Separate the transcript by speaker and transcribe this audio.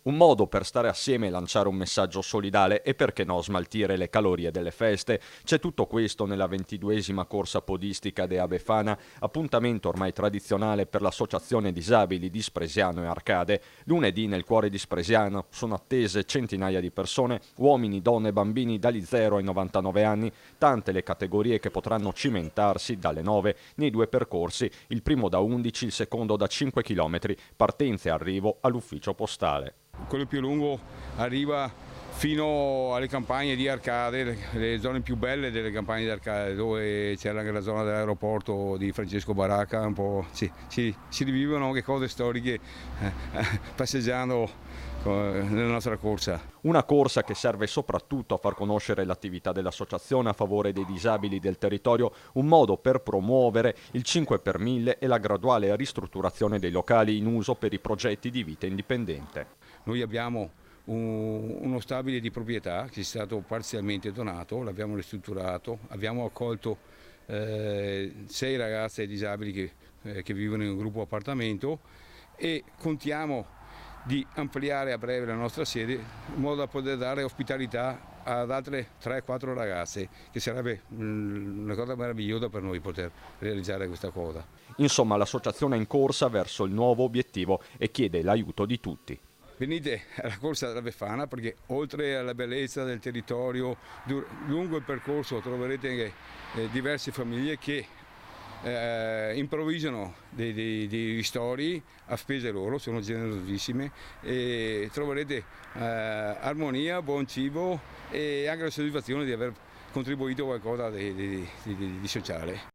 Speaker 1: Un modo per stare assieme e lanciare un messaggio solidale e perché no smaltire le calorie delle feste. C'è tutto questo nella 22esima corsa podistica de Abefana, appuntamento ormai tradizionale per l'associazione disabili di Spresiano e Arcade. Lunedì nel cuore di Spresiano sono attese centinaia di persone, uomini, donne e bambini dagli 0 ai 99 anni, tante le categorie che potranno cimentarsi dalle 9 nei due percorsi, il primo da 11, il secondo da 5 km, partenza e arrivo all'ufficio postale.
Speaker 2: Quello più lungo arriva fino alle campagne di Arcade, le zone più belle delle campagne di Arcade, dove c'è anche la zona dell'aeroporto di Francesco Baracca, un po' si rivivono anche cose storiche passeggiando nella nostra corsa.
Speaker 1: Una corsa che serve soprattutto a far conoscere l'attività dell'associazione a favore dei disabili del territorio, un modo per promuovere il 5 per 1000 e la graduale ristrutturazione dei locali in uso per i progetti di vita indipendente.
Speaker 2: Noi abbiamo uno stabile di proprietà che è stato parzialmente donato, l'abbiamo ristrutturato, abbiamo accolto 6 ragazze disabili che vivono in un gruppo appartamento e contiamo di ampliare a breve la nostra sede in modo da poter dare ospitalità ad altre 3-4 ragazze, che sarebbe una cosa meravigliosa per noi poter realizzare questa cosa.
Speaker 1: Insomma, l'associazione è in corsa verso il nuovo obiettivo e chiede l'aiuto di tutti.
Speaker 2: Venite alla corsa della Befana perché oltre alla bellezza del territorio, lungo il percorso troverete anche diverse famiglie che improvvisano dei ristori a spese loro, sono generosissime e troverete armonia, buon cibo e anche la soddisfazione di aver contribuito a qualcosa di sociale.